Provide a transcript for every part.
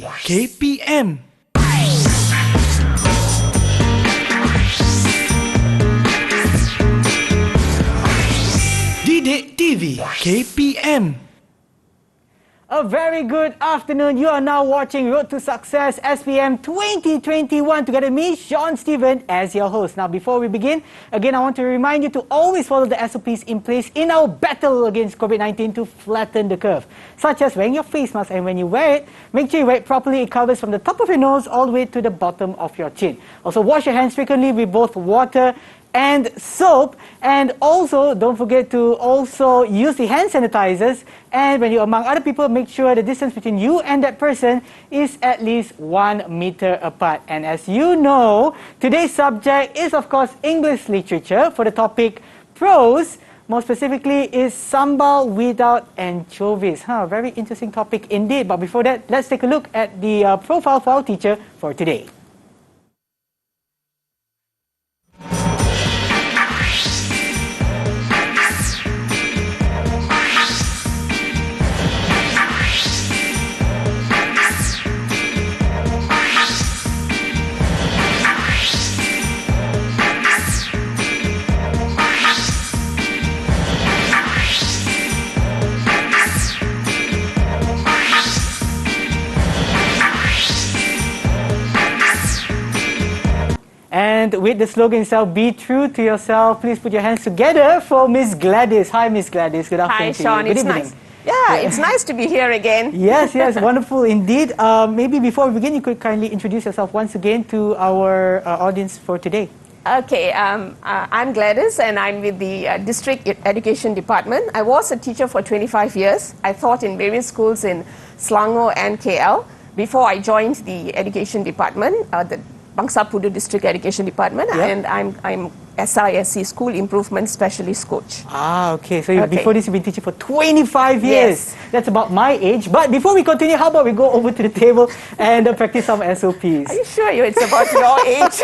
TV KPM. Didik TV KPM. A very good afternoon. You are now watching Road to Success SPM 2021 together with me, Sean Stephen, as your host. Now, before we begin, again, I want to remind you to always follow the SOPs in place in our battle against COVID-19 to flatten the curve, such as wearing your face mask, and when you wear it, make sure you wear it properly. It covers from the top of your nose all the way to the bottom of your chin. Also, wash your hands frequently with both water and soap, and also don't forget to also use the hand sanitizers, and when you're among other people, make sure the distance between you and that person is at least 1 meter apart. And as you know, today's subject is of course English literature for the topic prose. More specifically is Sambal Without Anchovies. Very interesting topic indeed. But before that, let's take a look at the profile for our teacher for today. And with the slogan itself, be true to yourself, please put your hands together for Miss Gladys. Hi, Miss Gladys. Good afternoon. Hi, Sean. Good it's evening. nice. Yeah, it's nice to be here again. Yes, wonderful indeed. Maybe before we begin, you could kindly introduce yourself once again to our audience for today. Okay, I'm Gladys and I'm with the District Education Department. I was a teacher for 25 years. I taught in various schools in Selangor and KL before I joined the Education Department, the Bangsa Pudu District Education Department, and I'm SISC School Improvement Specialist Coach. Okay. So before this, you've been teaching for 25 years. Yes. That's about my age. But before we continue, how about we go over to the table and practice some SOPs? Are you sure it's about your age?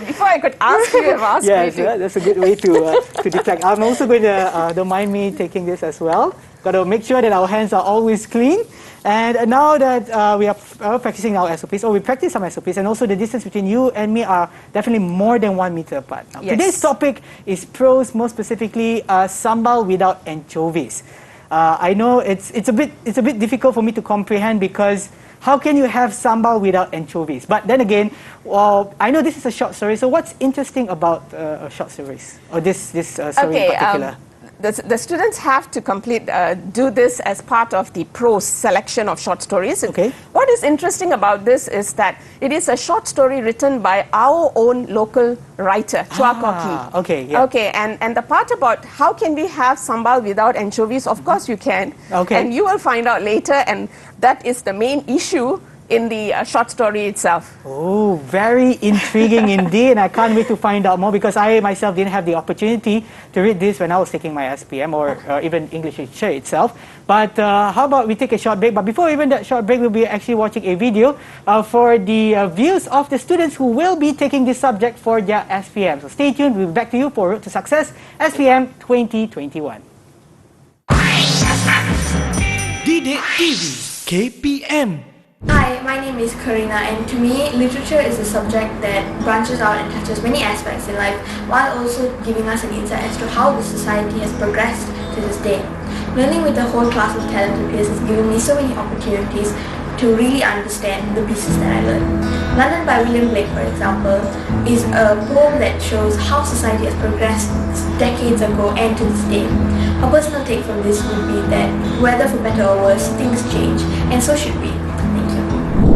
Before I could ask you, I've asked yes, you. Yes, that's a good way to deflect. I'm also going to, don't mind me taking this as well. Got to make sure that our hands are always clean. And now that we are practicing our SOPs, or we practice some SOPs, and also the distance between you and me are definitely more than 1 meter apart. Now, today's topic is prose, more specifically Sambal Without Anchovies. I know it's a bit difficult for me to comprehend, because how can you have sambal without anchovies? But then again, I know this is a short story. So what's interesting about short stories, or this story in particular? The students have to do this as part of the prose selection of short stories. Okay. What is interesting about this is that it is a short story written by our own local writer, Chua Kok Yee. Okay, yeah. Okay, and the part about how can we have sambal without anchovies, of course you can. Okay. And you will find out later, and that is the main issue in the short story itself. Oh, very intriguing indeed, and I can't wait to find out more, because I myself didn't have the opportunity to read this when I was taking my SPM, or even English literature itself. But how about we take a short break? But before even that short break, we'll be actually watching a video for the views of the students who will be taking this subject for their SPM. So stay tuned, we'll be back to you for Road to Success SPM 2021. Didik TV KPM. Hi, my name is Karina, and to me, literature is a subject that branches out and touches many aspects in life, while also giving us an insight as to how the society has progressed to this day. Learning with a whole class of talented peers has given me so many opportunities to really understand the pieces that I learned. London by William Blake, for example, is a poem that shows how society has progressed decades ago and to this day. A personal take from this would be that whether for better or worse, things change, and so should we.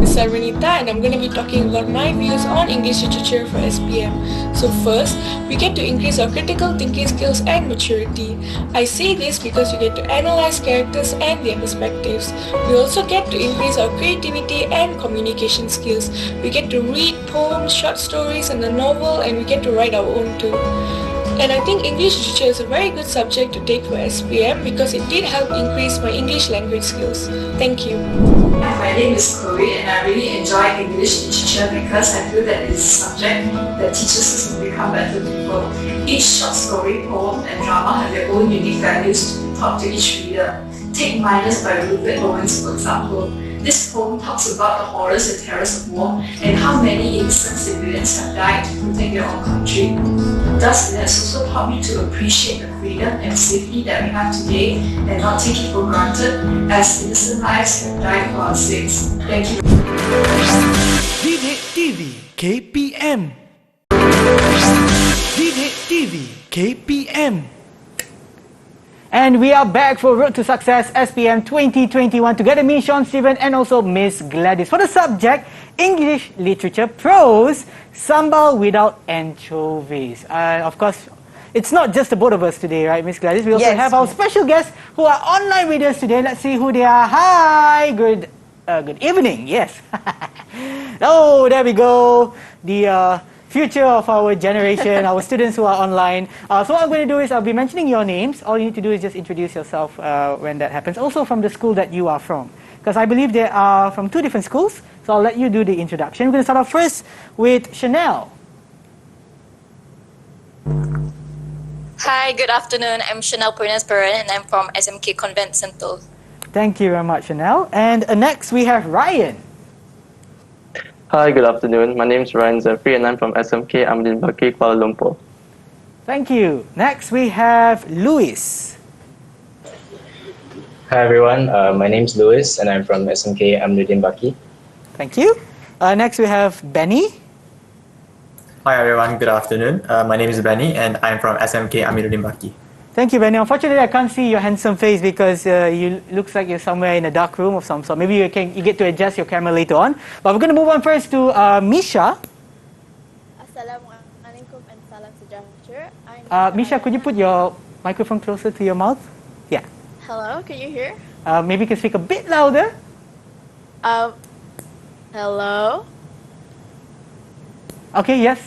This is Renita, and I'm going to be talking about my views on English literature for SPM. So first, we get to increase our critical thinking skills and maturity. I say this because we get to analyze characters and their perspectives. We also get to increase our creativity and communication skills. We get to read poems, short stories, and a novel, and we get to write our own too. And I think English literature is a very good subject to take for SPM, because it did help increase my English language skills. Thank you. My name is Chloe, and I really enjoy English literature because I feel that it's a subject that teaches us to become better people. Each short story, poem, and drama have their own unique values to be taught to each reader. Take Minus by Rupert Owens, for example. This poem talks about the horrors and terrors of war and how many innocent civilians have died to protect their own country. Thus, it has also taught me to appreciate the freedom and safety that we have today and not take it for granted, as innocent lives have died for our sakes. Thank you. Didik TV KPM. Didik TV KPM. And we are back for Road to Success SPM 2021 together me, Sean Stephen, and also Miss Gladys for the subject English Literature Prose, Sambal Without Anchovies. Of course, it's not just the both of us today, right, Miss Gladys? We also have our special guests who are online with us today. Let's see who they are. Hi, good evening. Yes. Oh, there we go. The future of our generation, our students who are online. So what I'm going to do is I'll be mentioning your names. All you need to do is just introduce yourself when that happens. Also from the school that you are from. Because I believe they are from two different schools. So I'll let you do the introduction. We're going to start off first with Chanel. Hi, good afternoon. I'm Chanel Pernas-Peran and I'm from SMK Convent Sentul. Thank you very much, Chanel. And next we have Ryan. Hi, good afternoon. My name is Ryan Zafri and I'm from SMK Amdin Baki, Kuala Lumpur. Thank you. Next we have Louis. Hi everyone, my name is Louis and I'm from SMK Amdin Baki. Thank you. Next we have Benny. Hi everyone, good afternoon. My name is Benny and I'm from SMK Amiruddin Baki. Thank you, Benny. Unfortunately, I can't see your handsome face because you looks like you're somewhere in a dark room of some sort. Maybe you get to adjust your camera later on. But we're going to move on first to Misha. Assalamualaikum and salam sejahtera. Misha, could you put your microphone closer to your mouth? Yeah. Hello, can you hear? Maybe you can speak a bit louder. Hello. Okay, yes.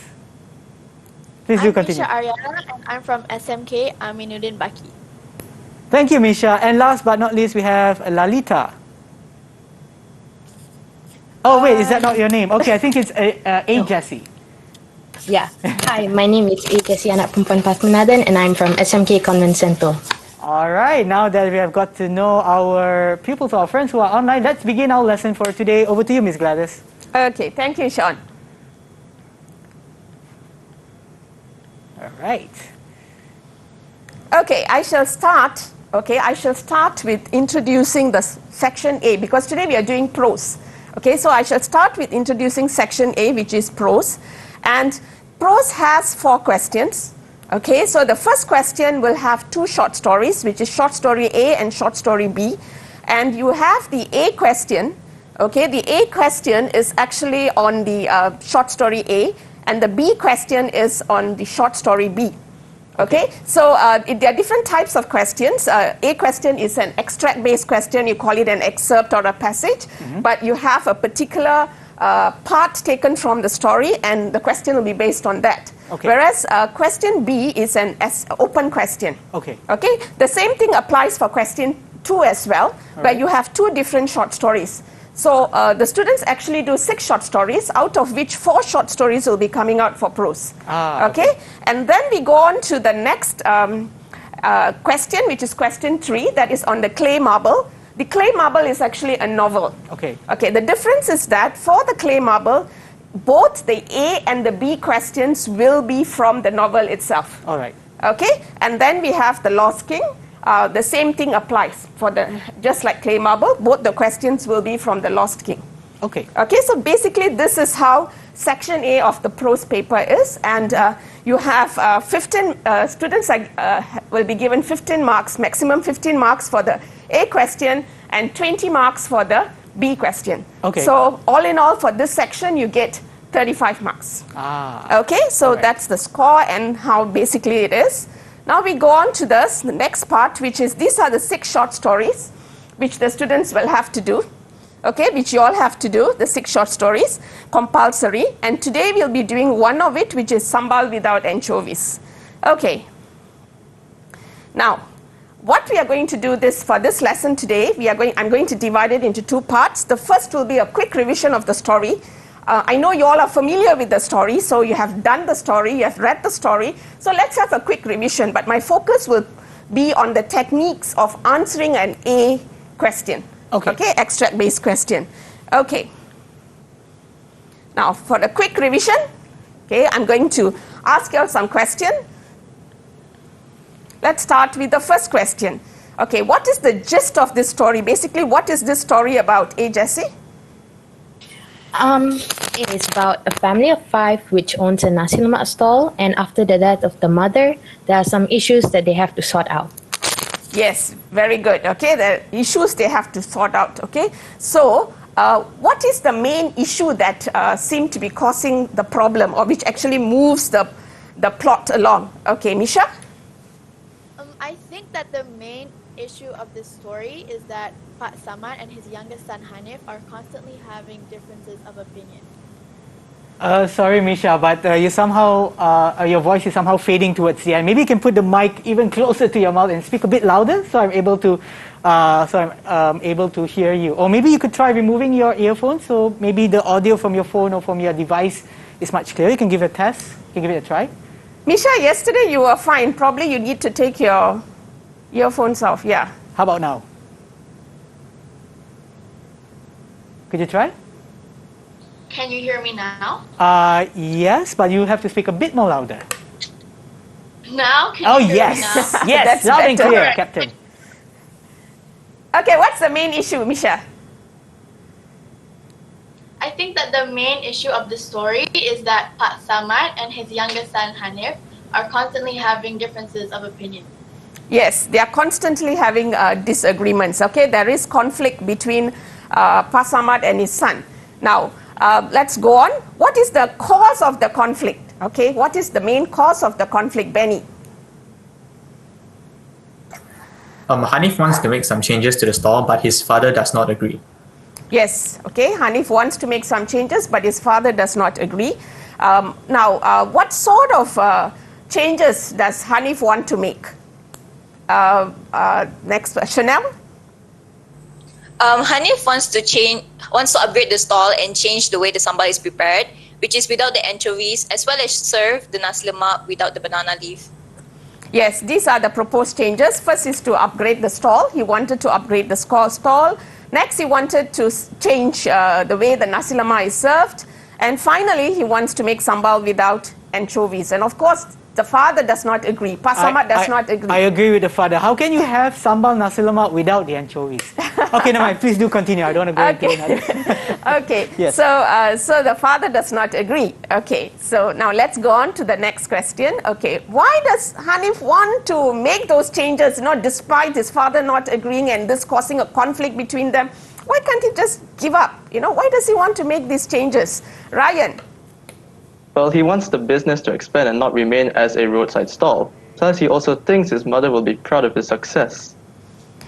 Please do I'm continue. Misha Ariana and I'm from SMK Aminuddin Baki. Thank you, Misha. And last but not least, we have Lalita. Oh, wait, is that not your name? Okay, I think it's A. Jessie. Yeah. Hi, my name is A. Jessie Anak Perempuan Pasmanadan and I'm from SMK Convent Sentul. All right, now that we have got to know our pupils, our friends who are online, let's begin our lesson for today. Over to you, Miss Gladys. Okay, thank you, Sean. All right. Okay, I shall start with introducing the section A because today we are doing prose. Okay, so I shall start with introducing section A, which is prose. And prose has 4 questions. Okay, so the first question will have 2 short stories, which is short story A and short story B. And you have the A question. Okay, the A question is actually on the short story A, and the B question is on the short story B. Okay, so there are different types of questions. A question is an extract-based question. You call it an excerpt or a passage, but you have a particular part taken from the story, and the question will be based on that. Okay. Whereas question B is an open question. Okay. Okay, the same thing applies for question 2 as well, where you have 2 different short stories. So the students actually do 6 short stories, out of which 4 short stories will be coming out for prose. Okay, and then we go on to the next question, which is question 3, that is on the clay marble. The clay marble is actually a novel. Okay. Okay, the difference is that for the clay marble, both the A and the B questions will be from the novel itself. All right. Okay, and then we have the Lost King. The same thing applies for just like clay marble, both the questions will be from the Lost King. Okay. Okay, so basically this is how section A of the prose paper is, and you have 15 students will be given 15 marks, maximum 15 marks for the A question and 20 marks for the B question. Okay. So all in all for this section you get 35 marks. Okay, so that's the score and how basically it is. Now we go on to the next part, which is these are the 6 short stories which the students will have to do. Okay, which you all have to do, the 6 short stories, compulsory. And today we'll be doing one of it, which is Sambal Without Anchovies. Okay. Now, what we are going to do for this lesson today, I'm going to divide it into 2 parts. The first will be a quick revision of the story. I know you all are familiar with the story, so you have done the story, you have read the story. So let's have a quick revision, but my focus will be on the techniques of answering an A question. Okay, extract-based question. Okay. Now, for a quick revision, okay, I'm going to ask you some questions. Let's start with the first question. Okay, what is the gist of this story? Basically, what is this story about? Jessie? It is about a family of 5 which owns a nasi lemak stall, and after the death of the mother, there are some issues that they have to sort out. Yes, very good. Okay, the issues they have to sort out. Okay, so what is the main issue that seemed to be causing the problem, or which actually moves the plot along? Okay, Misha? I think that the main issue of this story is that Pak Samad and his youngest son Hanif are constantly having differences of opinion. Sorry, Misha, but you somehow, your voice is somehow fading towards the end. Maybe you can put the mic even closer to your mouth and speak a bit louder, so I'm able to hear you. Or maybe you could try removing your earphones, so maybe the audio from your phone or from your device is much clearer. You can give it a test. You can give it a try. Misha, yesterday you were fine. Probably you need to take your earphones off. Yeah. How about now? Could you try? Can you hear me now? Yes, but you have to speak a bit more louder. Now? Oh, yes. Yes, That's loud and better. clear, Captain. Okay, what's the main issue, Misha? I think that the main issue of the story is that Pak Samad and his youngest son Hanif are constantly having differences of opinion. Yes, they are constantly having disagreements. Okay, there is conflict between Pak Samad and his son. Now, let's go on. What is the cause of the conflict? Okay, what is the main cause of the conflict, Benny? Hanif wants to make some changes to the stall, but his father does not agree. Yes, okay, Hanif wants to make some changes, but his father does not agree. Now, what sort of changes does Hanif want to make? Next, Chanel? Hanif wants to upgrade the stall and change the way the sambal is prepared, which is without the anchovies, as well as serve the nasi lemak without the banana leaf. Yes, these are the proposed changes. First is to upgrade the stall. He wanted to upgrade the stall. Next, he wanted to change the way the nasi lemak is served. And finally, he wants to make sambal without anchovies. And of course, the father does not agree. Pak Samad does not agree. I agree with the father. How can you have sambal nasi lemak without the anchovies? Okay, never mind. Please do continue. I don't want to go into another. Okay. Yes. So the father does not agree. Okay. So now let's go on to the next question. Okay. Why does Hanif want to make those changes, despite his father not agreeing and this causing a conflict between them? Why can't he just give up? Why does he want to make these changes? Ryan? Well, he wants the business to expand and not remain as a roadside stall. Plus, he also thinks his mother will be proud of his success.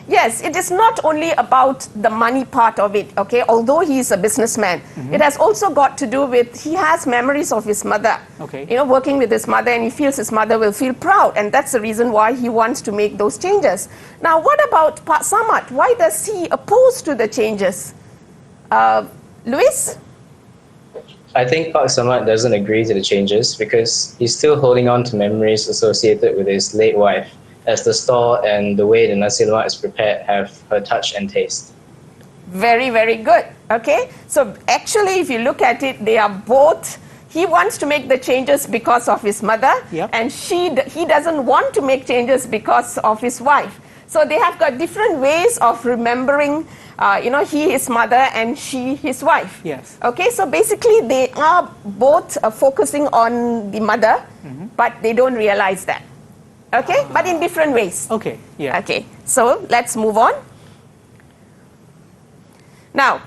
Yes, it is not only about the money part of it, okay? Although he is a businessman, it has also got to do with, he has memories of his mother. Okay. Working with his mother, and he feels his mother will feel proud, and that's the reason why he wants to make those changes. Now, what about Pak Samad? Why does he oppose to the changes? Luis? I think Pak Samad doesn't agree to the changes because he's still holding on to memories associated with his late wife, as the stall and the way the nasi lemak is prepared have her touch and taste. Very, very good. Okay, so actually, if you look at it, they are both. He wants to make the changes because of his mother, and he doesn't want to make changes because of his wife. So they have got different ways of remembering. He his mother and she his wife. Yes. Okay, so basically they are both focusing on the mother, but they don't realize that. Okay, but in different ways. Okay. Yeah. Okay, so let's move on. Now,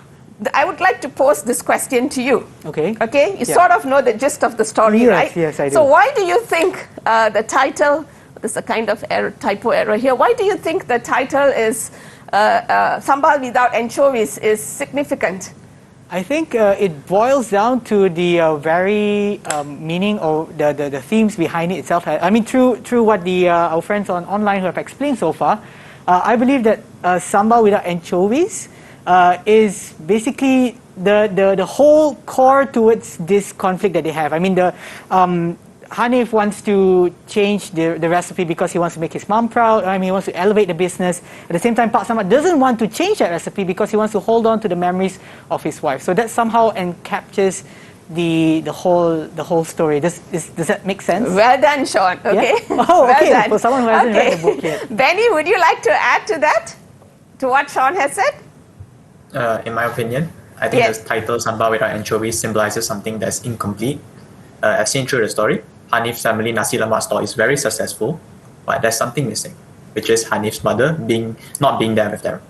I would like to pose this question to you. Okay. Okay, you sort of know the gist of the story, right? Yes, I do. So why do you think the title, there's a kind of typo error here, why do you think the title is Sambal Without Anchovies is significant? I think it boils down to the very meaning or the themes behind it itself. I mean, through what our friends online who have explained so far, I believe that Sambal Without Anchovies is basically the whole core towards this conflict that they have. I mean, Hanif wants to change the recipe because he wants to make his mom proud. I mean, he wants to elevate the business. At the same time, Pak Samad doesn't want to change that recipe because he wants to hold on to the memories of his wife. So that somehow captures the whole story. Does that make sense? Well done, Sean. Okay. Yeah? Oh, well okay. done. For someone who hasn't read the book yet. Benny, would you like to add to that? To what Sean has said? In my opinion, I think Yes. the title Sambal Without Anchovies symbolizes something that's incomplete. As seen through the story, Hanif's family nasi lemak store is very successful, but there's something missing, which is Hanif's mother not being there with them.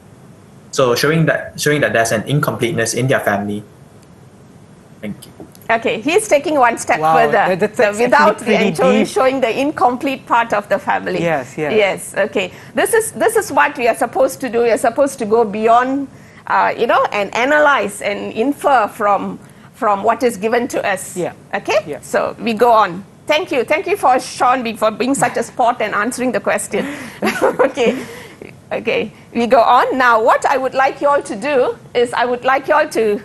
So showing that there's an incompleteness in their family. Thank you. Okay, he's taking one step Wow, further. that's Without the pretty anchovy deep. showing the incomplete part of the family. Yes, yes. Yes, okay. This is what we are supposed to do. We are supposed to go beyond, and analyze and infer from what is given to us. Yeah. Okay? Yeah. So we go on. Thank you. Thank you for Sean for being such a sport and answering the question. Okay. Okay. We go on. Now, what I would like you all to do is I would like you all to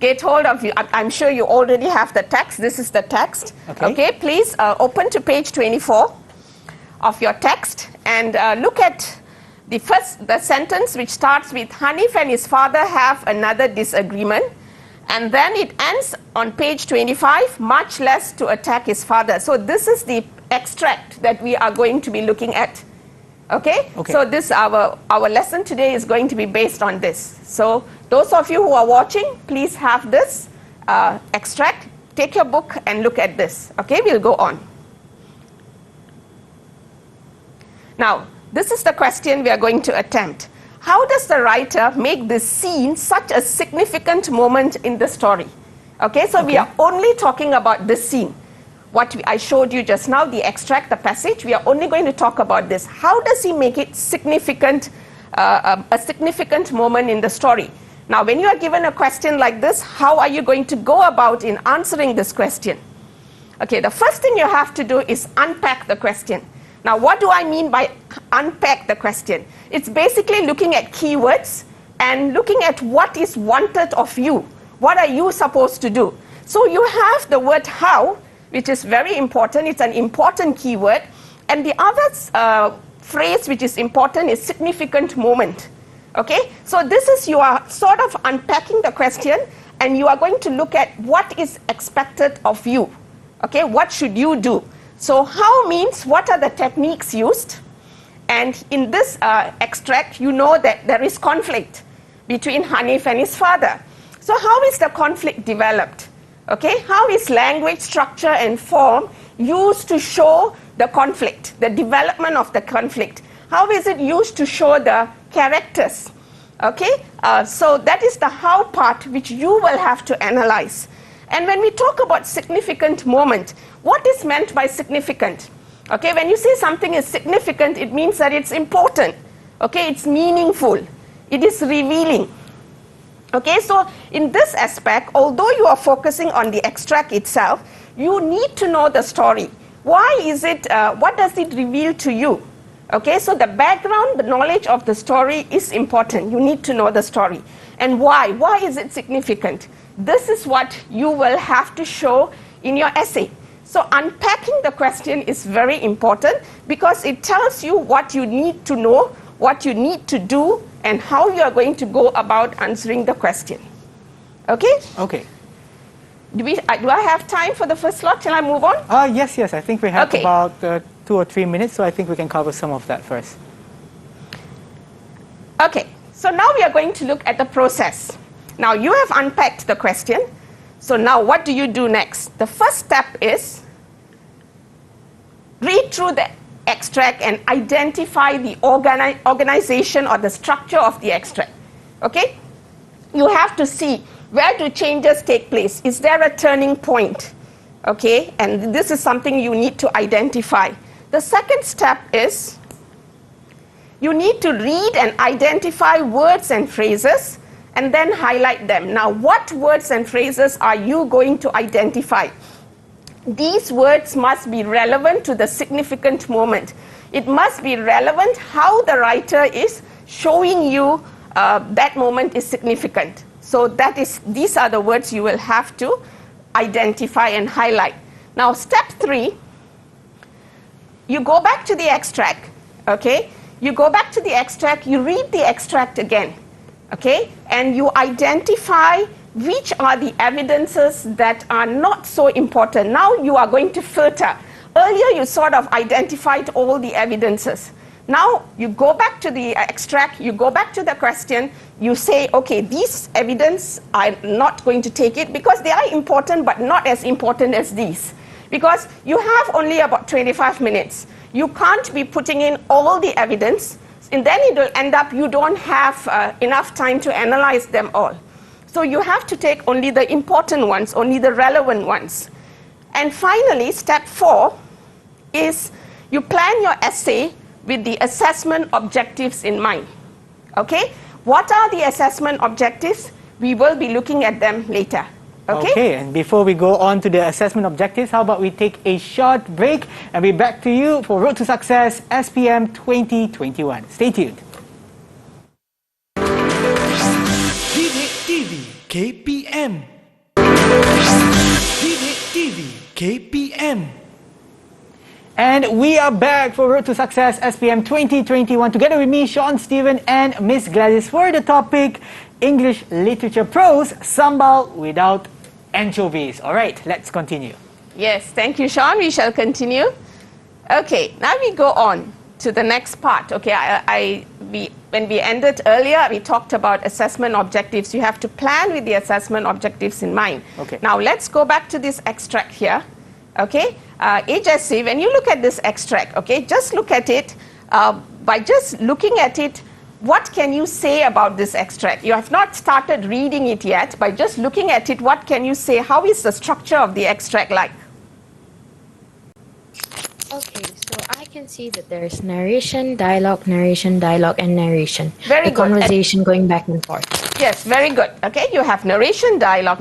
get hold of you. I'm sure you already have the text. This is the text. Okay. Please open to page 24 of your text and look at the sentence which starts with Hanif and his father have another disagreement. And then it ends on page 25, much less to attack his father. So this is the extract that we are going to be looking at. Okay? So this our lesson today is going to be based on this. So those of you who are watching, please have this extract. Take your book and look at this. Okay? We'll go on. Now, this is the question we are going to attempt. How does the writer make this scene such a significant moment in the story? Okay, so we are only talking about this scene. What I showed you just now, the extract, the passage, we are only going to talk about this. How does he make it significant, a significant moment in the story? Now, when you are given a question like this, how are you going to go about in answering this question? Okay, the first thing you have to do is unpack the question. Now, what do I mean by unpack the question? It's basically looking at keywords and looking at what is wanted of you. What are you supposed to do? So you have the word how, which is very important. It's an important keyword. And the other phrase which is important is significant moment. Okay? So this is, you are sort of unpacking the question and you are going to look at what is expected of you. Okay? What should you do? So how means what are the techniques used? And in this extract, you know that there is conflict between Hanif and his father. So how is the conflict developed? Okay, how is language, structure, and form used to show the conflict, the development of the conflict? How is it used to show the characters? Okay, so that is the how part which you will have to analyze. And when we talk about significant moment, what is meant by significant? Okay, when you say something is significant, it means that it's important. Okay, it's meaningful. It is revealing. Okay, so in this aspect, although you are focusing on the extract itself, you need to know the story. Why is it, what does it reveal to you? Okay, so the background, the knowledge of the story is important. You need to know the story. And why? Why is it significant? This is what you will have to show in your essay. So unpacking the question is very important because it tells you what you need to know, what you need to do, and how you are going to go about answering the question. Okay? Okay. Do I have time for the first slot? Shall I move on? Yes. I think we have about 2 or 3 minutes, so I think we can cover some of that first. Okay. So now we are going to look at the process. Now you have unpacked the question. So now what do you do next? The first step is read through the extract and identify the organization or the structure of the extract. Okay? You have to see where do changes take place. Is there a turning point? Okay? And this is something you need to identify. The second step is you need to read and identify words and phrases and then highlight them. Now, what words and phrases are you going to identify? These words must be relevant to the significant moment. It must be relevant how the writer is showing you that moment is significant. So these are the words you will have to identify and highlight. Now, step 3, you go back to the extract, okay? You go back to the extract, you read the extract again, okay? And you identify which are the evidences that are not so important. Now you are going to filter. Earlier you sort of identified all the evidences. Now you go back to the extract, you go back to the question, you say, okay, these evidence, I'm not going to take it because they are important but not as important as these. Because you have only about 25 minutes. You can't be putting in all the evidence, and then it will end up you don't have enough time to analyze them all. So you have to take only the important ones, only the relevant ones. And finally, step 4 is you plan your essay with the assessment objectives in mind. Okay? What are the assessment objectives? We will be looking at them later. Okay, and before we go on to the assessment objectives, how about we take a short break and be back to you for Road to Success SPM 2021. Stay tuned. Didik TV KPM. Didik TV KPM. And we are back for Road to Success SPM 2021 together with me, Sean Stephen, and Miss Gladys for the topic English Literature Prose, Sambal Without Anchovies. All right, let's continue. Yes, thank you, Sean. We shall continue. Okay, now we go on to the next part. Okay, when we ended earlier, we talked about assessment objectives. You have to plan with the assessment objectives in mind. Okay. Now let's go back to this extract here. Okay, HSC, when you look at this extract, okay, just look at it. By just looking at it, what can you say about this extract? You have not started reading it yet. By just looking at it, what can you say? How is the structure of the extract like? Okay, so I can see that there's narration, dialogue, and narration. Very the good. Conversation going back and forth. Yes, very good. Okay, you have narration, dialogue.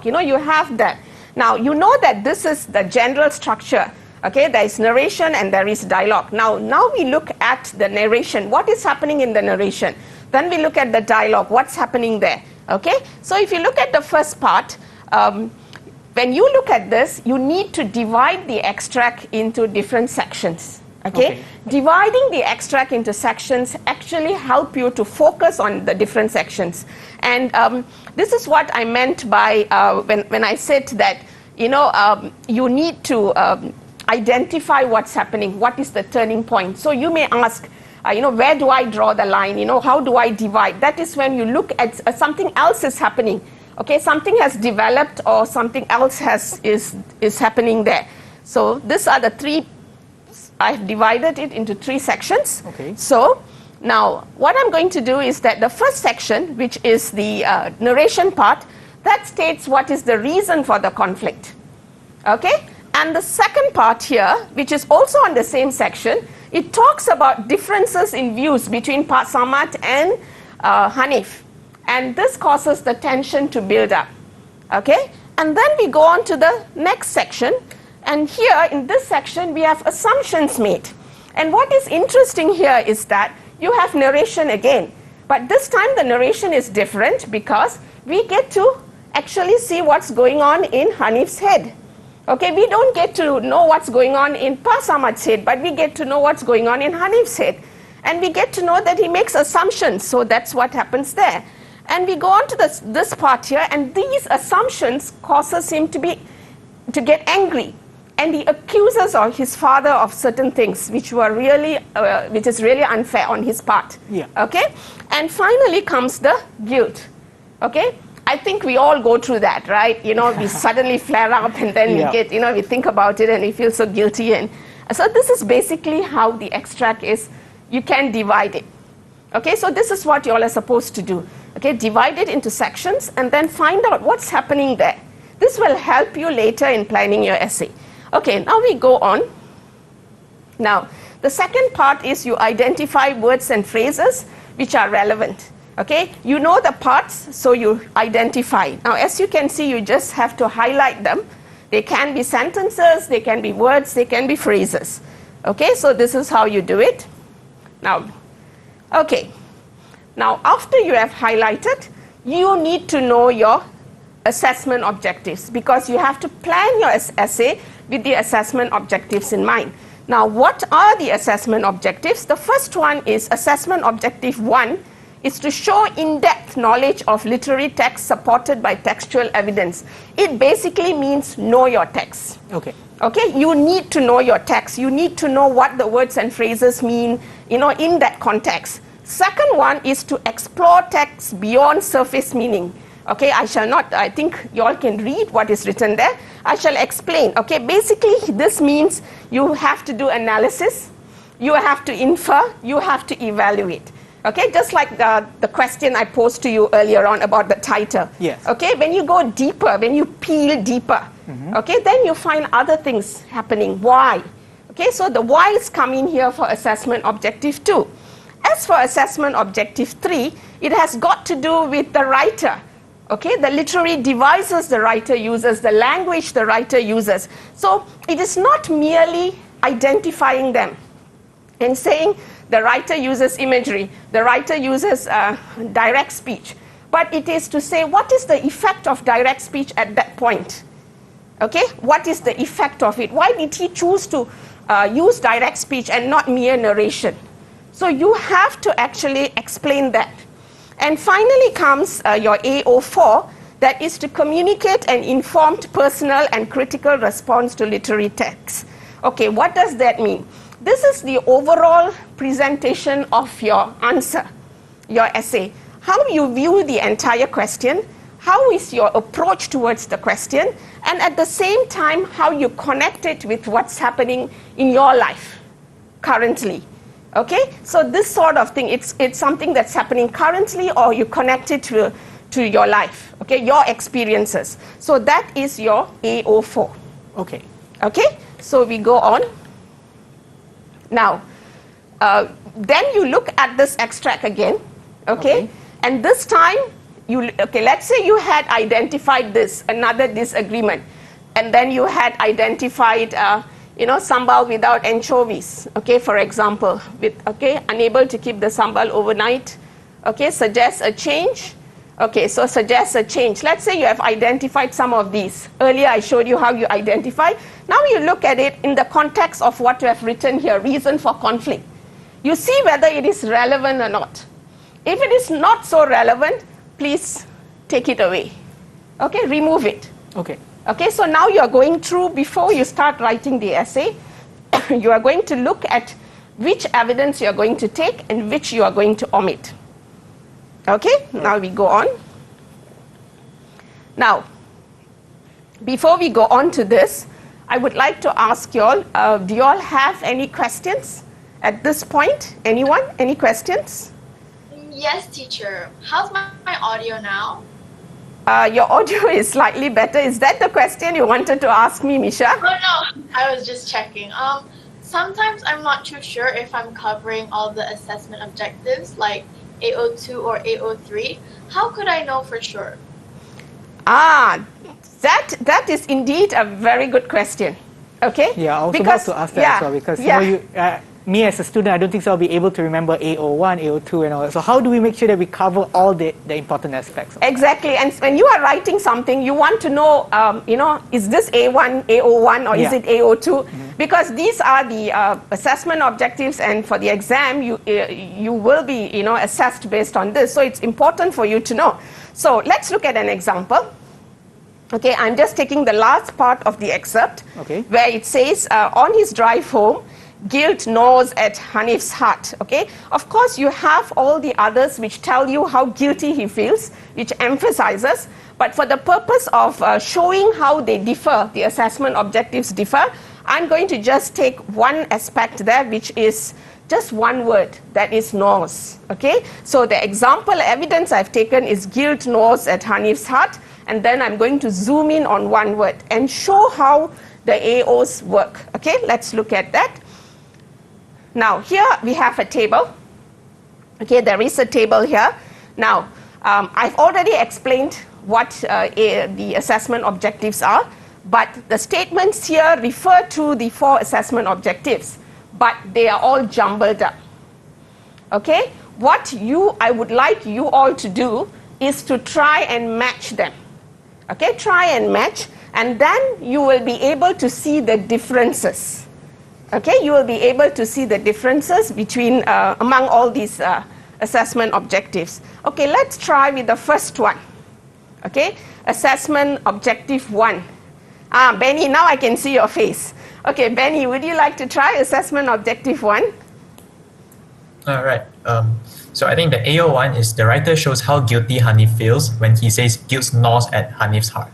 You know, you have that. Now, you know that this is the general structure. Okay, there is narration and there is dialogue. Now we look at the narration. What is happening in the narration? Then we look at the dialogue. What's happening there? Okay, so if you look at the first part, when you look at this, you need to divide the extract into different sections. Okay? Dividing the extract into sections actually help you to focus on the different sections. And this is what I meant by when I said that, you know, you need to identify what's happening, what is the turning point. So you may ask, you know, where do I draw the line? You know, how do I divide? That is when you look at something else is happening. Okay, something has developed or something else is happening there. So these are the three. I've divided it into 3 sections. Okay. So now what I'm going to do is that the first section, which is the narration part, that states what is the reason for the conflict. Okay? And the second part here, which is also on the same section, it talks about differences in views between Pak Samad and Hanif. And this causes the tension to build up. Okay? And then we go on to the next section. And here in this section, we have assumptions made. And what is interesting here is that you have narration again. But this time the narration is different because we get to actually see what's going on in Hanif's head. Okay, we don't get to know what's going on in Pak Samad's head, but we get to know what's going on in Hanif's head. And we get to know that he makes assumptions, so that's what happens there. And we go on to this part here, and these assumptions causes him to get angry. And he accuses his father of certain things, which is really unfair on his part. Yeah. Okay? And finally comes the guilt. Okay? I think we all go through that, right? You know, we suddenly flare up and then we get, you know, we think about it and we feel so guilty. And so this is basically how the extract is. You can divide it. Okay, so this is what you all are supposed to do. Okay, divide it into sections and then find out what's happening there. This will help you later in planning your essay. Okay, now we go on. Now, the second part is you identify words and phrases which are relevant. Okay, you know the parts, so you identify. Now, as you can see, you just have to highlight them. They can be sentences, they can be words, they can be phrases. Okay, so this is how you do it. Now, okay. Now, after you have highlighted, you need to know your assessment objectives because you have to plan your essay with the assessment objectives in mind. Now, what are the assessment objectives? The first one is assessment objective 1 is to show in-depth knowledge of literary text supported by textual evidence. It basically means know your text. Okay. Okay, you need to know your text. You need to know what the words and phrases mean, in that context. Second one is to explore text beyond surface meaning. Okay, I think you all can read what is written there. I shall explain. Okay, basically this means you have to do analysis, you have to infer, you have to evaluate. Okay, just like the question I posed to you earlier on about the title. Yes. Okay, when you go deeper, when you peel deeper, okay, then you find other things happening. Why? Okay, so the whys come in here for assessment objective 2. As for assessment objective 3, it has got to do with the writer. Okay, the literary devices the writer uses, the language the writer uses. So it is not merely identifying them and saying the writer uses imagery, the writer uses direct speech, but it is to say what is the effect of direct speech at that point. Okay, what is the effect of it? Why did he choose to use direct speech and not mere narration? So you have to actually explain that. And finally comes your AO4, that is to communicate an informed, personal and critical response to literary text. Okay, what does that mean? This is the overall presentation of your answer, your essay. How you view the entire question, how is your approach towards the question, and at the same time, how you connect it with what's happening in your life currently. Okay, so this sort of thing, it's something that's happening currently, or you connect it to your life, okay, your experiences. So that is your AO4. Okay. Okay, so we go on. Now, then you look at this extract again, okay? And this time, let's say you had identified another disagreement, and then you had identified sambal without anchovies, okay, for example, unable to keep the sambal overnight, okay, suggest a change, okay, so suggest a change. Let's say you have identified some of these. Earlier I showed you how you identify. Now you look at it in the context of what you have written here, reason for conflict. You see whether it is relevant or not. If it is not so relevant, please take it away, okay, remove it. Okay. Okay, so now you are going through, before you start writing the essay, you are going to look at which evidence you are going to take and which you are going to omit. Okay, now we go on. Now, before we go on to this, I would like to ask you all, do you all have any questions at this point? Anyone? Any questions? Yes, teacher. How's my audio now? Your audio is slightly better. Is that the question you wanted to ask me, Misha? Oh, no, I was just checking. Sometimes I'm not too sure if I'm covering all the assessment objectives, like AO2 or AO3. How could I know for sure? That is indeed a very good question. Okay? Yeah, I was about to ask that as well, because me as a student, I don't think so I'll be able to remember AO1, AO2 and all that. So how do we make sure that we cover all the important aspects? Exactly, and when you are writing something, you want to know, is this A1, AO1 or is it AO2? Because these are the assessment objectives, and for the exam, you will be assessed based on this. So it's important for you to know. So let's look at an example. Okay, I'm just taking the last part of the excerpt, where it says, on his drive home, guilt gnaws at Hanif's heart. Okay, of course you have all the others which tell you how guilty he feels, which emphasizes, but for the purpose of showing how they differ, the assessment objectives differ, I'm going to just take one aspect there, which is just one word, that is gnaws. Okay, so the example evidence I've taken is guilt gnaws at Hanif's heart, and then I'm going to zoom in on one word and show how the AOs work. Okay, let's look at that. Now, here we have a table. Okay, there is a table here. Now, I've already explained what the assessment objectives are, but the statements here refer to the 4 assessment objectives, but they are all jumbled up. Okay, what I would like you all to do is to try and match them. Okay, try and match, and then you will be able to see the differences. Okay, you will be able to see the differences between among all these assessment objectives. Okay, let's try with the first one. Okay, assessment objective 1. Benny, now I can see your face. Okay, Benny, would you like to try assessment objective 1? All right. So I think the AO1 is the writer shows how guilty Hanif feels when he says guilt gnaws at Hanif's heart.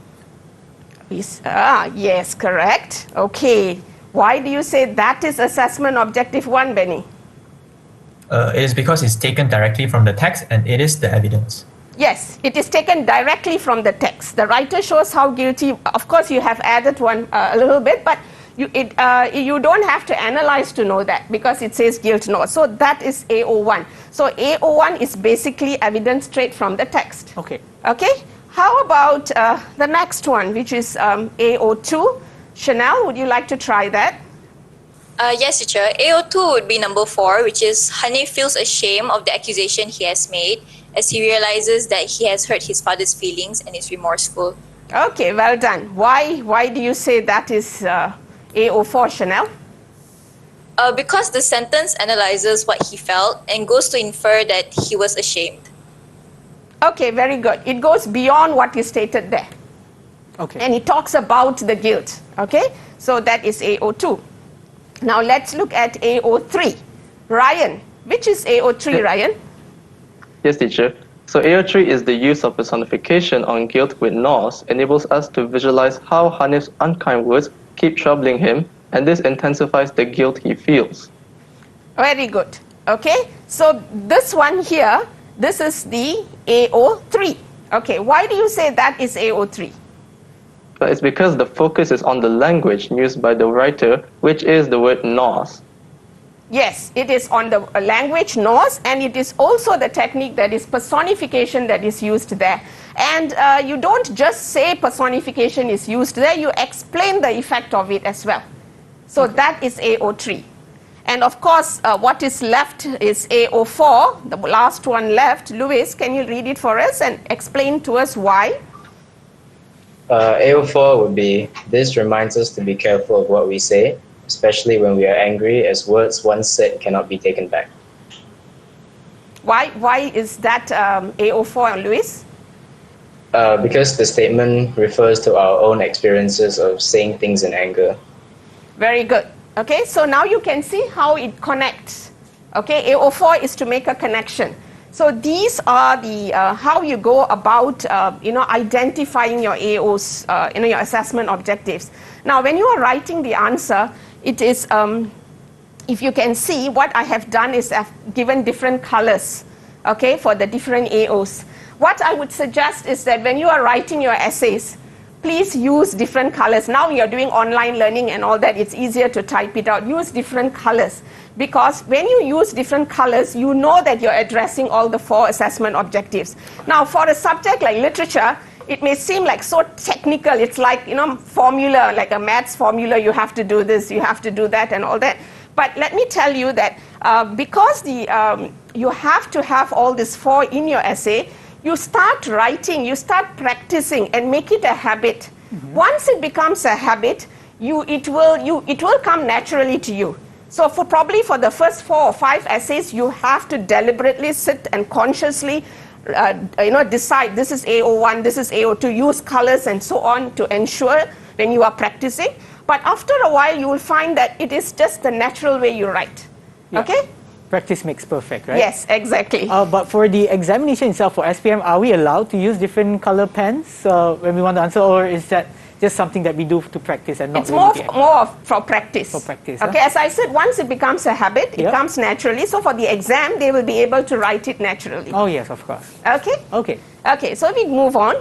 Yes, correct. Okay. Why do you say that is assessment objective 1, Benny? It is because it's taken directly from the text and it is the evidence. Yes, it is taken directly from the text. The writer shows how guilty. Of course, you have added one a little bit, but you don't have to analyze to know that because it says guilt no. So that is AO1. So AO1 is basically evidence straight from the text. Okay. Okay. How about the next one, which is AO2? Chanel, would you like to try that? Yes, teacher. AO2 would be number 4, which is Hanif feels ashamed of the accusation he has made as he realizes that he has hurt his father's feelings and is remorseful. Okay, well done. Why do you say that is AO4, Chanel? Because the sentence analyzes what he felt and goes to infer that he was ashamed. Okay, very good. It goes beyond what is stated there. Okay. And it talks about the guilt. Okay, so that is AO2. Now let's look at AO3. Ryan, which is AO3, Ryan? Yes, teacher. So AO3 is the use of personification on guilt with gnaws, enables us to visualize how Hanif's unkind words keep troubling him, and this intensifies the guilt he feels. Very good. Okay, so this one here, this is the AO3. Okay, why do you say that is AO3? But it's because the focus is on the language used by the writer, which is the word gnaws. Yes, it is on the language gnaws, and it is also the technique that is personification that is used there. And you don't just say personification is used there, you explain the effect of it as well. So that is AO3. And of course, what is left is AO4, the last one left. Louis, can you read it for us and explain to us why? AO4 would be, this reminds us to be careful of what we say, especially when we are angry, as words once said cannot be taken back. Why is that AO4, Louis? Because the statement refers to our own experiences of saying things in anger. Very good. Okay, so now you can see how it connects. Okay, AO4 is to make a connection. So these are the how you go about identifying your AOs, your assessment objectives. Now, when you are writing the answer, it is if you can see what I have done is I've given different colors, okay, for the different AOs. What I would suggest is that when you are writing your essays, please use different colors. Now you're doing online learning and all that, it's easier to type it out. Use different colors, because when you use different colors, you know that you're addressing all the 4 assessment objectives. Now, for a subject like literature, it may seem like so technical. It's like, formula, like a maths formula, you have to do this, you have to do that and all that. But let me tell you that because you have to have all these 4 in your essay, you start writing, you start practicing and make it a habit. Mm-hmm. Once it becomes a habit, it will come naturally to you. So probably for the first 4 or 5 essays, you have to deliberately sit and consciously decide this is AO1, this is AO2, use colors and so on to ensure when you are practicing. But after a while, you will find that it is just the natural way you write. Yeah. Okay? Practice makes perfect, right? Yes, exactly. But for the examination itself for SPM, are we allowed to use different color pens when we want to answer, or is that just something that we do to practice and not it's really more for practice. For practice. Okay, as I said, once it becomes a habit, it comes naturally. So for the exam, they will be able to write it naturally. Oh yes, of course. Okay? Okay. Okay, so we move on.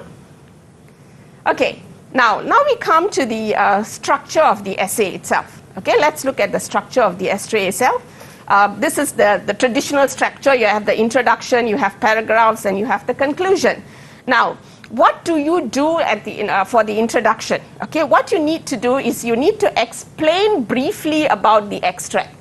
Okay, now we come to the structure of the essay itself. Okay, let's look at the structure of the essay itself. This is the traditional structure. You have the introduction, you have paragraphs, and you have the conclusion. Now, what do you do at for the introduction? Okay, what you need to do is you need to explain briefly about the extract.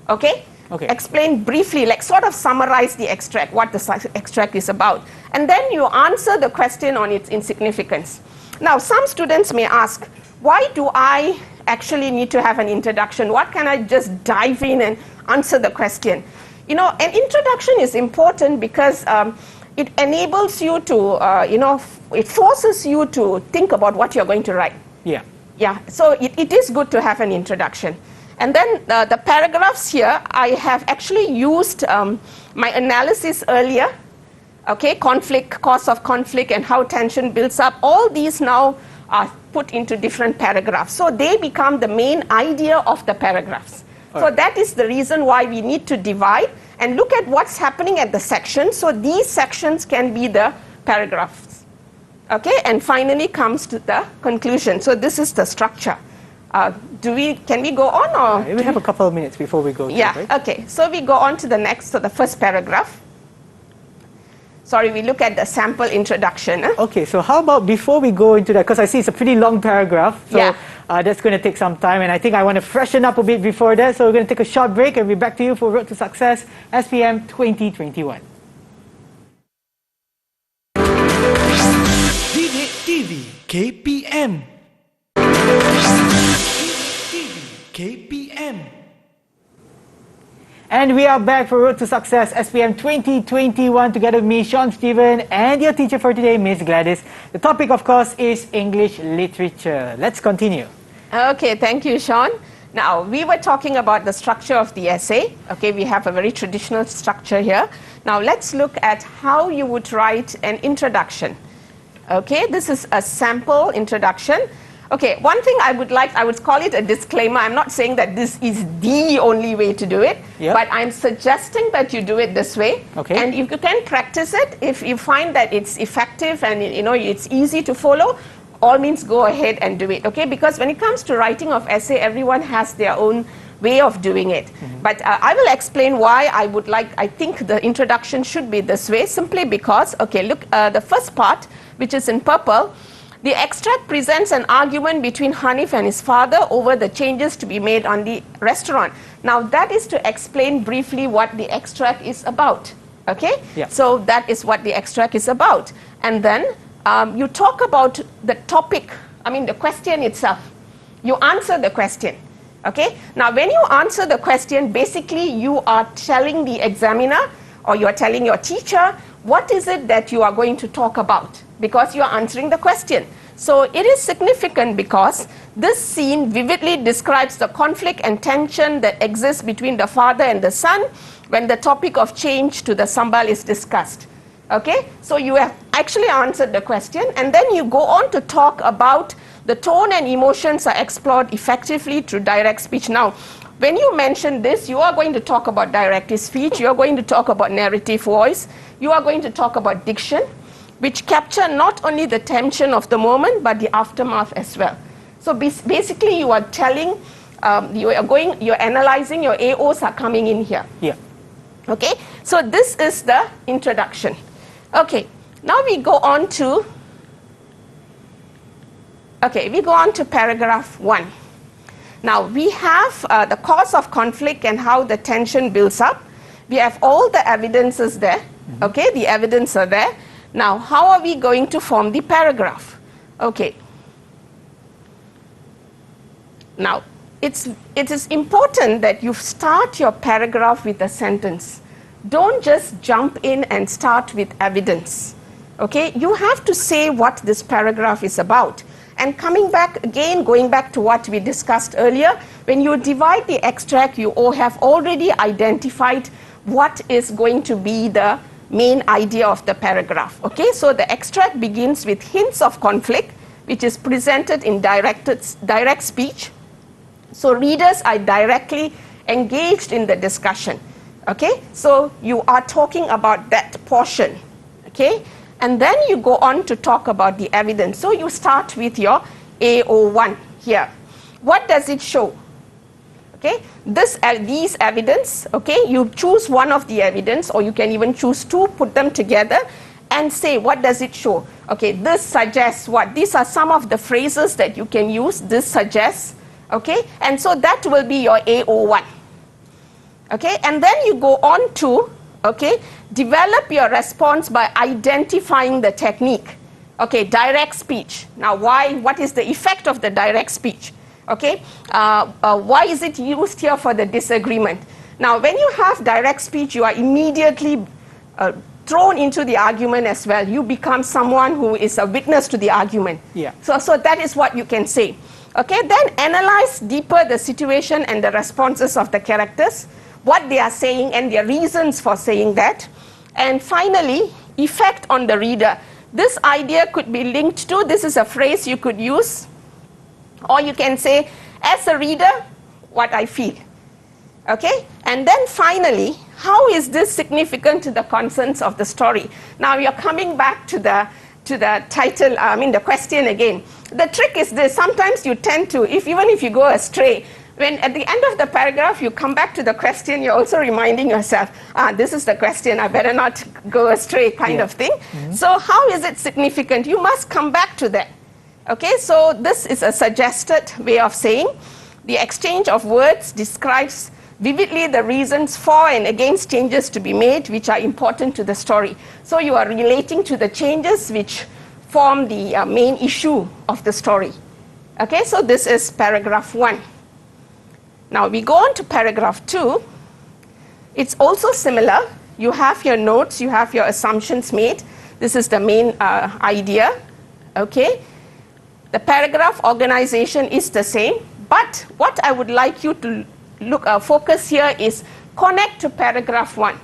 Okay? Okay. Explain briefly, like sort of summarize the extract, what the extract is about. And then you answer the question on its insignificance. Now, some students may ask, why do I actually need to have an introduction? What can I just dive in and answer the question? You know, an introduction is important because it enables you to, it forces you to think about what you're going to write. Yeah. Yeah, so it is good to have an introduction. And then the paragraphs here, I have actually used my analysis earlier. Okay, conflict, cause of conflict, and how tension builds up. All these now are put into different paragraphs. So they become the main idea of the paragraphs. So that is the reason why we need to divide and look at what's happening at the section. So these sections can be the paragraphs. Okay, and finally comes to the conclusion. So this is the structure. Can we go on, or? We have a couple of minutes before we go. Okay. So we go on to the next, so the first paragraph. Sorry, we look at the sample introduction. Okay, so how about before we go into that, because I see it's a pretty long paragraph, so that's going to take some time, and I think I want to freshen up a bit before that, so we're going to take a short break and we'll be back to you for Road to Success SPM 2021. Didik TV KPM. KPM. And we are back for Road to Success SPM 2021 together with me, Sean Stephen, and your teacher for today, Miss Gladys. The topic, of course, is English literature. Let's continue. Okay, thank you, Sean. Now, we were talking about the structure of the essay. Okay, we have a very traditional structure here. Now, let's look at how you would write an introduction. Okay, this is a sample introduction. Okay, one thing I would call it a disclaimer. I'm not saying that this is the only way to do it, but I'm suggesting that you do it this way. Okay. And if you can practice it, if you find that it's effective and it's easy to follow, all means go ahead and do it. Okay, because when it comes to writing of essay, everyone has their own way of doing it. But I will explain why I think the introduction should be this way, simply because, okay, look, the first part, which is in purple, the extract presents an argument between Hanif and his father over the changes to be made on the restaurant. Now, that is to explain briefly what the extract is about. Okay? Yeah. So that is what the extract is about. And then you talk about the topic, the question itself. You answer the question. Okay? Now, when you answer the question, basically you are telling the examiner or you are telling your teacher what is it that you are going to talk about, because you are answering the question. So it is significant because this scene vividly describes the conflict and tension that exists between the father and the son when the topic of change to the sambal is discussed. Okay, so you have actually answered the question, and then you go on to talk about the tone and emotions are explored effectively through direct speech. Now, when you mention this, you are going to talk about directive speech, you are going to talk about narrative voice, you are going to talk about diction, which capture not only the tension of the moment, but the aftermath as well. So basically you are telling, you're analyzing, your AOs are coming in here. Yeah. Okay, so this is the introduction. Okay, now we go on to paragraph 1. Now we have the cause of conflict and how the tension builds up. We have all the evidences there. Okay, the evidence are there. Now, how are we going to form the paragraph? Okay. Now, it is important that you start your paragraph with a sentence. Don't just jump in and start with evidence. Okay, you have to say what this paragraph is about. And going back to what we discussed earlier, when you divide the extract, you have already identified what is going to be the main idea of the paragraph. Okay, so the extract begins with hints of conflict, which is presented in direct speech. So readers are directly engaged in the discussion. Okay, so you are talking about that portion. Okay, and then you go on to talk about the evidence. So you start with your AO1 here. What does it show? Okay, these evidence, okay, you choose one of the evidence, or you can even choose two, put them together and say, what does it show? Okay, this suggests what? These are some of the phrases that you can use. This suggests, okay, and so that will be your AO1. Okay, and then you go on to, okay, develop your response by identifying the technique. Okay, direct speech. Now, what is the effect of the direct speech? Okay, why is it used here for the disagreement? Now, when you have direct speech, you are immediately thrown into the argument as well. You become someone who is a witness to the argument. Yeah. So that is what you can say. Okay, then analyze deeper the situation and the responses of the characters, what they are saying and their reasons for saying that. And finally, effect on the reader. This idea could be linked to, this is a phrase you could use, or you can say, as a reader, what I feel. Okay, and then finally, how is this significant to the concerns of the story? Now you're coming back to the title, the question again. The trick is this: sometimes you tend to, even if you go astray, when at the end of the paragraph you come back to the question, you're also reminding yourself, this is the question, I better not go astray, kind of thing. So how is it significant? You must come back to that. Okay, so this is a suggested way of saying the exchange of words describes vividly the reasons for and against changes to be made which are important to the story. So you are relating to the changes which form the main issue of the story. Okay, so this is paragraph 1. Now we go on to paragraph 2. It's also similar. You have your notes, you have your assumptions made. This is the main idea. Okay, the paragraph organization is the same, but what I would like you to focus here is connect to paragraph 1.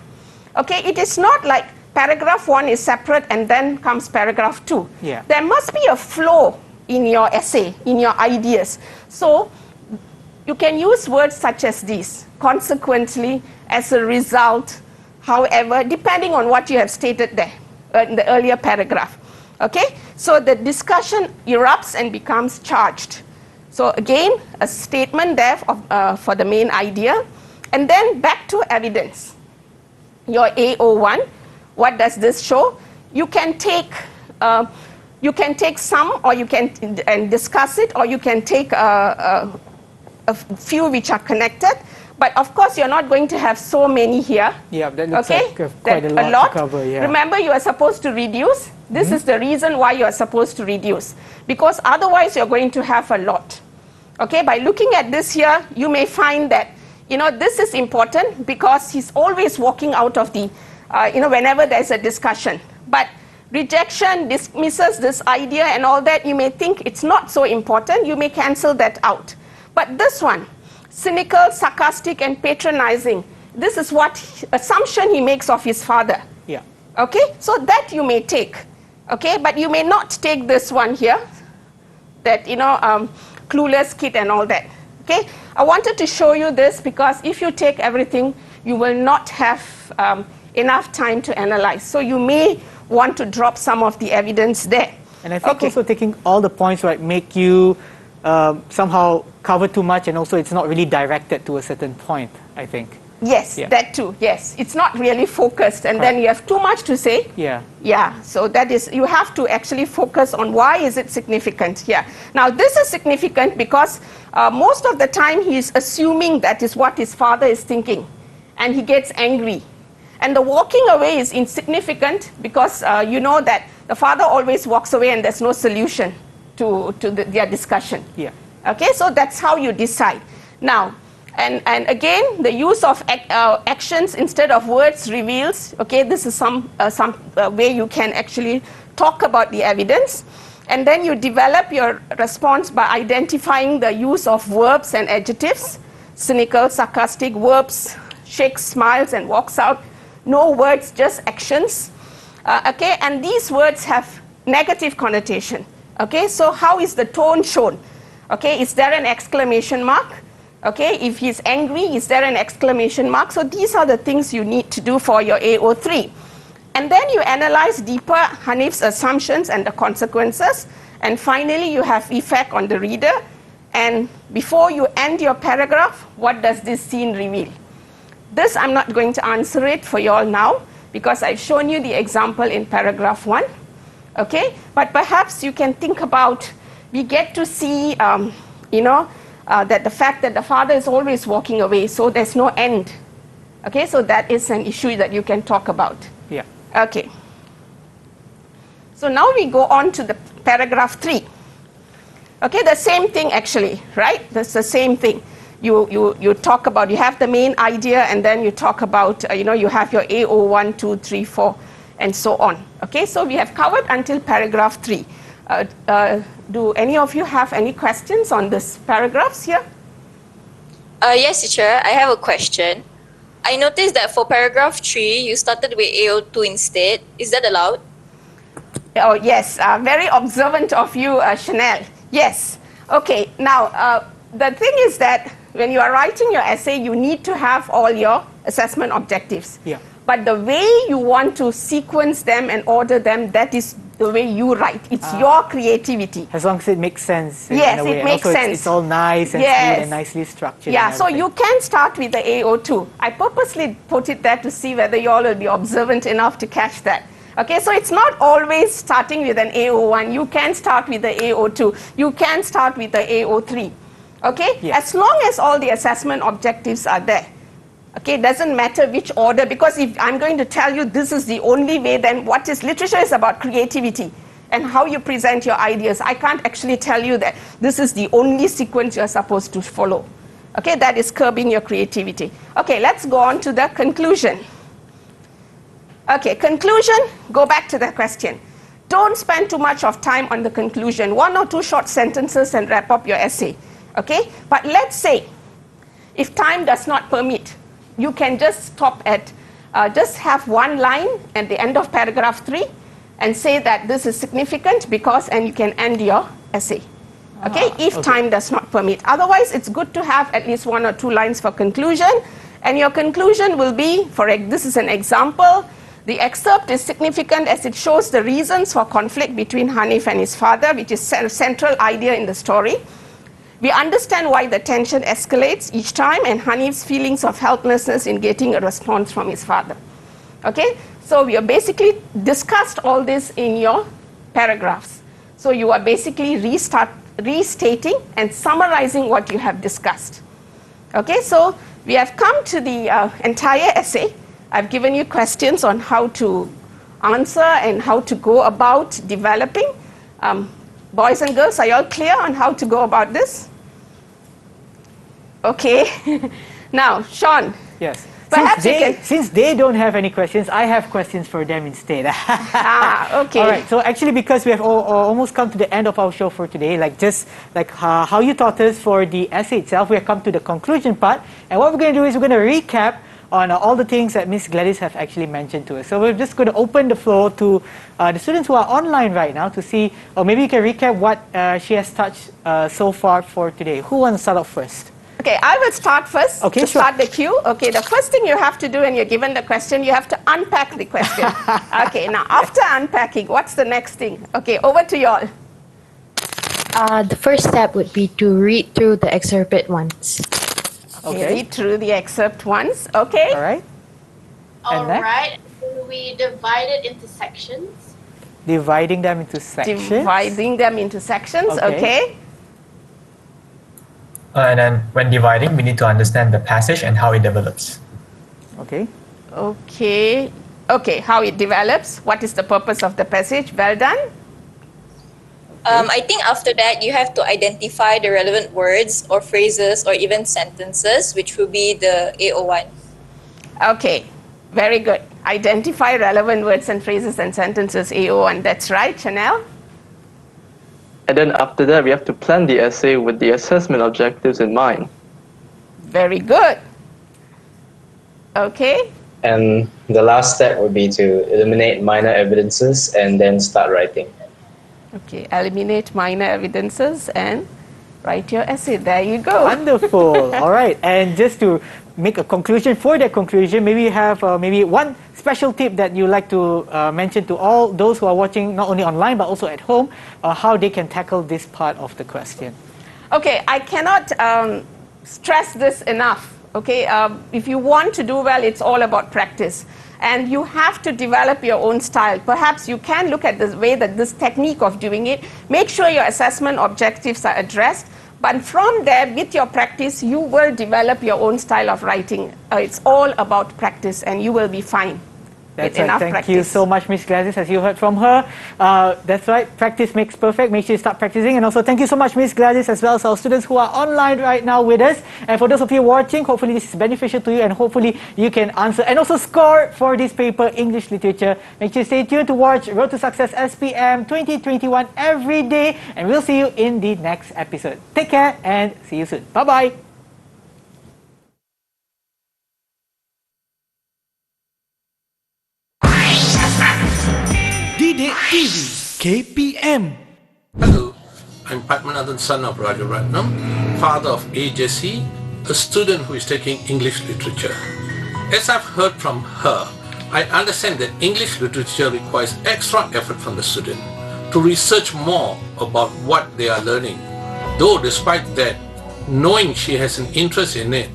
Okay, it is not like paragraph 1 is separate and then comes paragraph 2. Yeah. There must be a flow in your essay, in your ideas. So you can use words such as these: consequently, as a result, however, depending on what you have stated there in the earlier paragraph. Okay, so the discussion erupts and becomes charged. So again, a statement there for the main idea, and then back to evidence. Your AO1, what does this show? You can take some, or you can discuss it, or you can take a few which are connected. But of course, you're not going to have so many here. Yeah, that looks okay? like quite a lot to cover. Yeah. Remember, you are supposed to reduce. This is the reason why you are supposed to reduce, because otherwise you're going to have a lot. Okay, by looking at this here, you may find that, this is important because he's always walking out of the, whenever there's a discussion. But rejection dismisses this idea and all that. You may think it's not so important. You may cancel that out. But this one, cynical, sarcastic, and patronizing, this is what assumption he makes of his father. Yeah. Okay, so that you may take. Okay, but you may not take this one here, that, clueless kid and all that. Okay, I wanted to show you this because if you take everything, you will not have enough time to analyze. So you may want to drop some of the evidence there. And I think also taking all the points make you somehow cover too much, and also it's not really directed to a certain point, I think. Yes, that too, yes. It's not really focused, and then you have too much to say. Yeah. Yeah, so that is, you have to actually focus on why is it significant here. Now, this is significant because most of the time he's assuming that is what his father is thinking, and he gets angry. And the walking away is insignificant because you know that the father always walks away and there's no solution to their discussion. Yeah. Okay, so that's how you decide. Now, and again, the use of actions instead of words reveals, okay, this is some way you can actually talk about the evidence. And then you develop your response by identifying the use of verbs and adjectives. Cynical, sarcastic, verbs, shakes, smiles, and walks out. No words, just actions. Okay, and these words have negative connotation. Okay, so how is the tone shown? Okay, is there an exclamation mark? Okay, if he's angry, is there an exclamation mark? So these are the things you need to do for your AO3. And then you analyze deeper Hanif's assumptions and the consequences. And finally, you have effect on the reader. And before you end your paragraph, what does this scene reveal? This, I'm not going to answer it for you all now, because I've shown you the example in paragraph 1. Okay, but perhaps you can think about, we get to see, that the fact that the father is always walking away, so there's no end. Okay, so that is an issue that you can talk about. Yeah. Okay. So now we go on to the paragraph 3. Okay, the same thing actually, right? That's the same thing. You talk about, you have the main idea, and then you talk about, you have your AO1, 2, 3, 4, and so on. Okay, so we have covered until paragraph 3. Do any of you have any questions on this paragraphs here? Yes, teacher, I have a question. I noticed that for paragraph 3, you started with AO2 instead. Is that allowed? Oh, yes. Very observant of you, Chanel. Yes. Okay. Now, the thing is that when you are writing your essay, you need to have all your assessment objectives. Yeah. But the way you want to sequence them and order them, that is the way you write. It's your creativity. As long as it makes sense. Yes, in a way. it makes also sense. It's all nice and Yes. smooth and nicely structured. Yeah, and so everything. you can start with the AO2. I purposely put it there to see whether you all will be observant enough to catch that. Okay, so it's not always starting with an AO1. You can start with the AO2. You can start with the AO3. Okay, Yes. as long as all the assessment objectives are there. Okay, it doesn't matter which order, because if I'm going to tell you this is the only way, then what is literature is about creativity and how you present your ideas. I can't actually tell you that this is the only sequence you're supposed to follow. Okay, that is curbing your creativity. Okay, let's go on to the conclusion. Okay, conclusion, go back to the question. Don't spend too much of time on the conclusion. 1 or 2 short sentences and wrap up your essay. Okay, but let's say if time does not permit, you can just stop at, just have 1 line at the end of paragraph 3 and say that this is significant because, and you can end your essay. Okay, if time does not permit. Otherwise, it's good to have at least 1 or 2 lines for conclusion, and your conclusion will be, this is an example. The excerpt is significant as it shows the reasons for conflict between Hanif and his father, which is a central idea in the story. We understand why the tension escalates each time and Hanif's feelings of helplessness in getting a response from his father. Okay, so we have basically discussed all this in your paragraphs. So you are basically restating and summarizing what you have discussed. Okay, so we have come to the entire essay. I've given you questions on how to answer and how to go about developing. Boys and girls, are you all clear on how to go about this? Okay. Now, Sean. Yes. Perhaps Since they don't have any questions, I have questions for them instead. Okay. All right. So actually, because we have almost come to the end of our show for today, how you taught us for the essay itself, we have come to the conclusion part. And what we're going to do is we're going to recap on all the things that Miss Gladys have actually mentioned to us. So we're just going to open the floor to the students who are online right now to see, or maybe you can recap what she has touched so far for today. Who wants to start off first? Okay, I will start first Okay, to sure. start the cue. Okay, the first thing you have to do when you're given the question, you have to unpack the question. Okay, now after unpacking, what's the next thing? Okay, over to you all. The first step would be to read through the excerpt once. Okay, read through the excerpt once. Okay. All right. All next? right. We divide it into sections. Dividing them into sections. Dividing them into sections. Okay. And then when dividing, we need to understand the passage and how it develops. Okay. Okay. Okay, how it develops. What is the purpose of the passage? Well done. I think after that, you have to identify the relevant words or phrases or even sentences, which will be the AO1. Okay, very good. Identify relevant words and phrases and sentences, AO1. That's right, Chanel. And then after that, we have to plan the essay with the assessment objectives in mind. Very good. Okay. And the last step would be to eliminate minor evidences and then start writing. Okay, eliminate minor evidences and write your essay. There you go. Wonderful. All right. And just to make a conclusion for that conclusion, maybe you have maybe one special tip that you like to mention to all those who are watching, not only online but also at home, how they can tackle this part of the question. Okay, I cannot stress this enough. Okay, if you want to do well, it's all about practice. And you have to develop your own style. Perhaps you can look at the way that this technique of doing it, make sure your assessment objectives are addressed. But from there, with your practice, you will develop your own style of writing. It's all about practice and you will be fine. That's with right. enough Thank practice. you so much, Miss Gladys, as you heard from her. That's right. Practice makes perfect. Make sure you start practicing. And also, thank you so much, Miss Gladys, as well as our students who are online right now with us. And for those of you watching, hopefully this is beneficial to you, and hopefully you can answer and also score for this paper, English Literature. Make sure you stay tuned to watch Road to Success SPM 2021 every day, and we'll see you in the next episode. Take care and see you soon. Bye-bye. Didik TV KPM. Hello, I'm Padmanathan, son of Rajaratnam, father of AJC, a student who is taking English literature. As I've heard from her, I understand that English literature requires extra effort from the student to research more about what they are learning. Though despite that, knowing she has an interest in it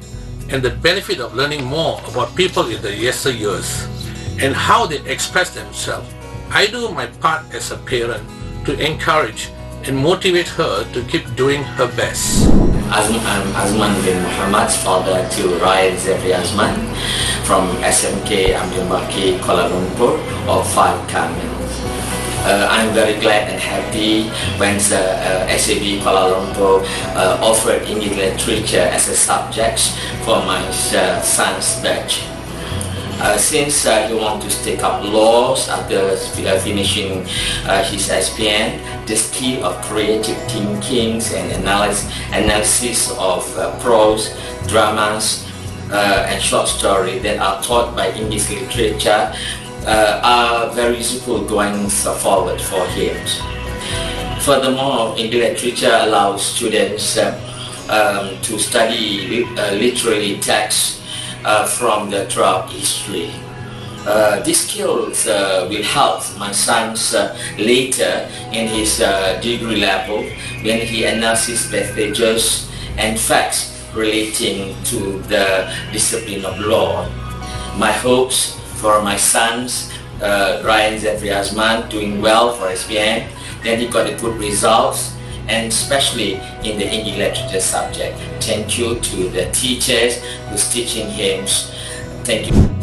and the benefit of learning more about people in the yesteryears and how they express themselves, I do my part as a parent to encourage and motivate her to keep doing her best. I'm Azman bin Muhammad, father to Ryan Zefri Azman from SMK Ambil Baki, Kuala Lumpur of 5 Camels. I'm very glad and happy when the SAB Kuala Lumpur offered English literature as a subject for my son's batch. Since he wants to take up laws after finishing his SPM, the skill of creative thinking and analysis of prose, dramas, and short stories that are taught by English literature are very useful going forward for him. Furthermore, English literature allows students to study literary texts from the throughout history. These skills will help my son later in his degree level when he analyzes passages and facts relating to the discipline of law. My hopes for my sons, Ryan Zefri Azman, doing well for SPM, then he got a good results, and especially in the English literature subject. Thank you to the teachers who's teaching him. Thank you.